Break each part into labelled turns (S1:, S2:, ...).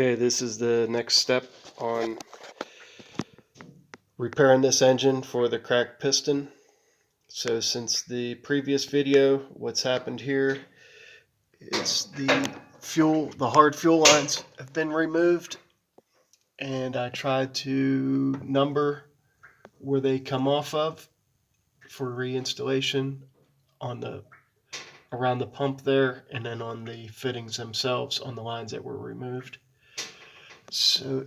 S1: Okay, this is the next step on repairing this engine for the cracked piston. So since the previous video, what's happened here is the hard fuel lines have been removed, and I tried to number where they come off of for reinstallation on around the pump there, and then on the fittings themselves on the lines that were removed. So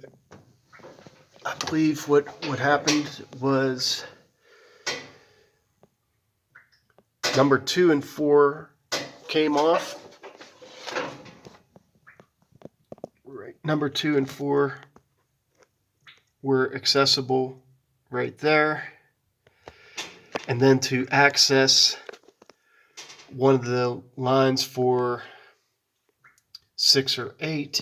S1: I believe what happened was number 2 and 4 came off. Right, number 2 and 4 were accessible right there. And then to access one of the lines for 6 or 8,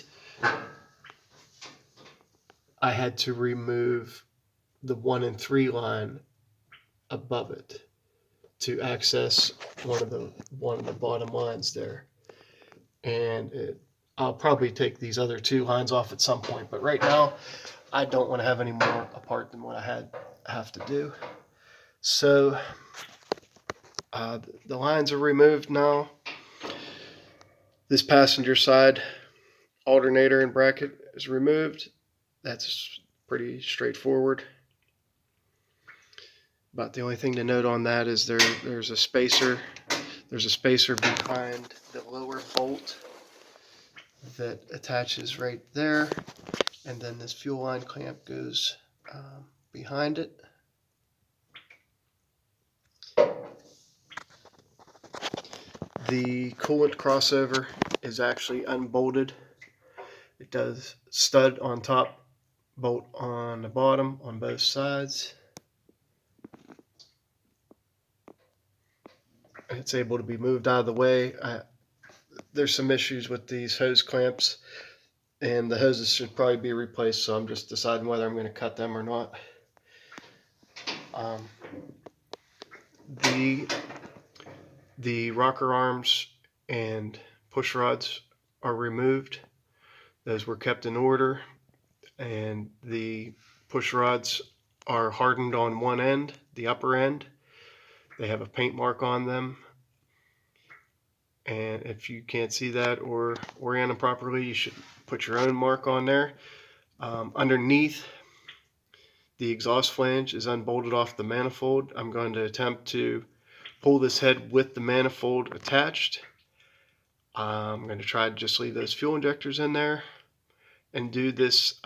S1: I had to remove the 1 and 3 line above it to access one of the bottom lines there. And I'll probably take these other 2 lines off at some point, but right now I don't want to have any more apart than what I have to do. So the lines are removed now. This passenger side alternator and bracket is removed. That's pretty straightforward. About the only thing to note on that is there's a spacer. There's a spacer behind the lower bolt that attaches right there, and then this fuel line clamp goes behind it. The coolant crossover is actually unbolted. It does stud on top, bolt on the bottom on both sides. It's able to be moved out of the way. There's some issues with these hose clamps, and the hoses should probably be replaced, so I'm just deciding whether I'm going to cut them or not. The rocker arms and push rods are removed. Those were kept in order, and the push rods are hardened on one end, the upper end. They have a paint mark on them, and if you can't see that or orient them properly, you should put your own mark on there. Underneath, the exhaust flange is unbolted off the manifold. I'm going to attempt to pull this head with the manifold attached. I'm going to try to just leave those fuel injectors in there and do this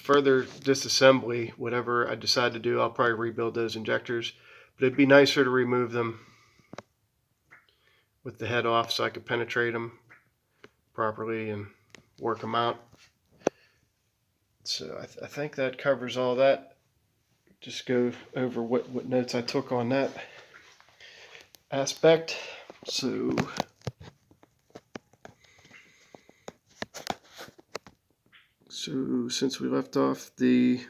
S1: further disassembly. Whatever I decide to do, I'll probably rebuild those injectors, but it'd be nicer to remove them with the head off so I could penetrate them properly and work them out. So I think that covers all that. Just go over what notes I took on that aspect. So since we left off, the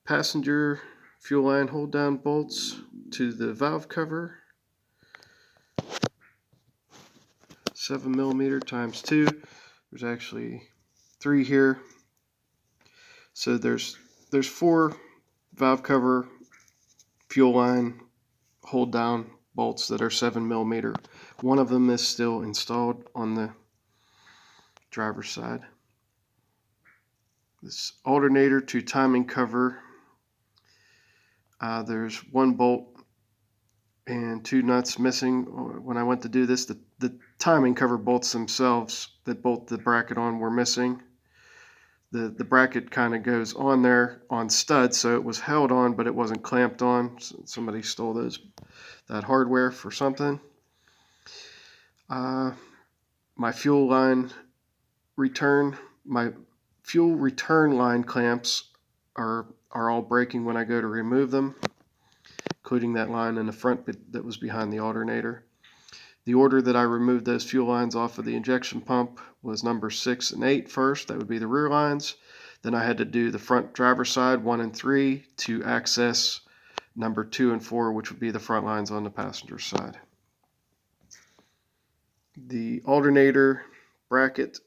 S1: passenger fuel line hold down bolts to the valve cover, 7mm times 2. There's actually 3 here. So there's 4 valve cover fuel line hold down bolts that are 7mm. One of them is still installed on the driver's side. This alternator to timing cover, there's 1 bolt and 2 nuts missing. When I went to do this, the timing cover bolts themselves that bolt the bracket on were missing. The bracket kind of goes on there on studs, so it was held on, but it wasn't clamped on. Somebody stole that hardware for something. My fuel return line clamps are all breaking when I go to remove them, including that line in the front that was behind the alternator. The order that I removed those fuel lines off of the injection pump was number 6 and 8 first. That would be the rear lines. Then I had to do the front driver's side 1 and 3 to access number 2 and 4, which would be the front lines on the passenger side. The alternator bracket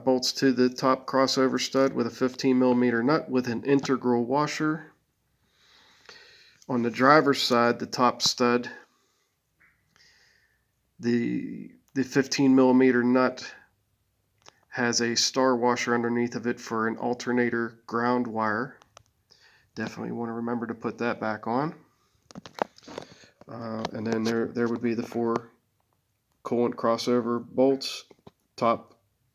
S1: bolts to the top crossover stud with a 15mm nut with an integral washer. On the driver's side, the top stud, the 15mm nut has a star washer underneath of it for an alternator ground wire. Definitely want to remember to put that back on. And then there would be the 4 coolant crossover bolts.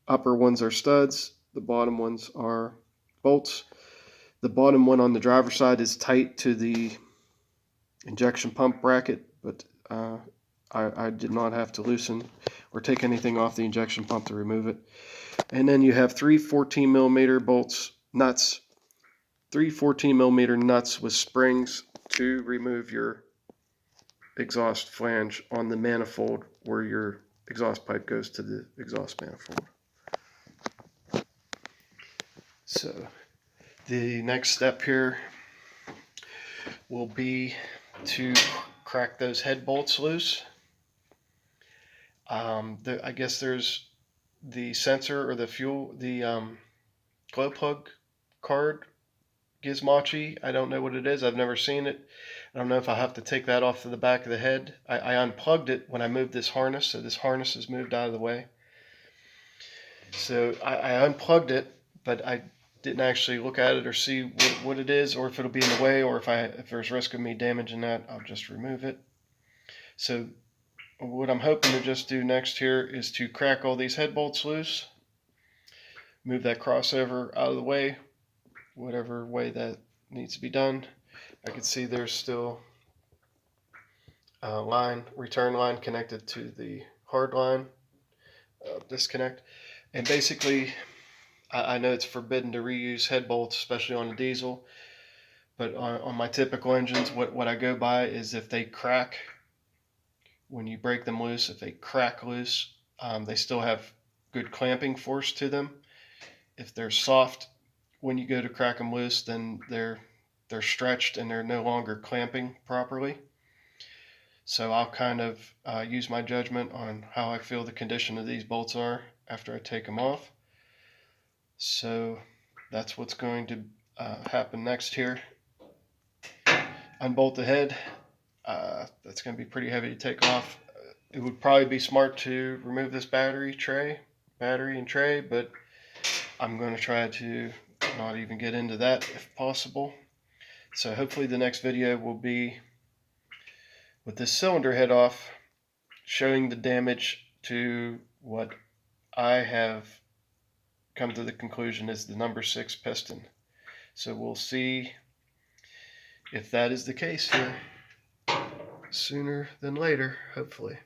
S1: Upper ones are studs, the bottom ones are bolts. The bottom one on the driver's side is tight to the injection pump bracket, but I did not have to loosen or take anything off the injection pump to remove it. And then you have 3 14mm nuts, 3 14mm nuts with springs to remove your exhaust flange on the manifold where your exhaust pipe goes to the exhaust manifold. So the next step here will be to crack those head bolts loose. I guess there's the sensor or the fuel, the glow plug card gizmochi. I don't know what it is. I've never seen it. I don't know if I have to take that off to the back of the head. I unplugged it when I moved this harness, so this harness is moved out of the way. So I unplugged it, but I didn't actually look at it or see what it is, or if it'll be in the way, or if there's risk of me damaging that, I'll just remove it. So what I'm hoping to just do next here is to crack all these head bolts loose, move that crossover out of the way, whatever way that needs to be done. I can see there's still a return line connected to the hard line disconnect. And basically, I know it's forbidden to reuse head bolts, especially on a diesel, but on my typical engines, what I go by is if they crack, when you break them loose, if they crack loose, they still have good clamping force to them. If they're soft, when you go to crack them loose, then they're stretched and they're no longer clamping properly. So I'll kind of use my judgment on how I feel the condition of these bolts are after I take them off. So that's what's going to happen next here. Unbolt the head. That's going to be pretty heavy to take off. It would probably be smart to remove this battery and tray, but I'm going to try to not even get into that if possible. So hopefully the next video will be with this cylinder head off, showing the damage to what I have come to the conclusion is the number 6 piston. So we'll see if that is the case here sooner than later, hopefully.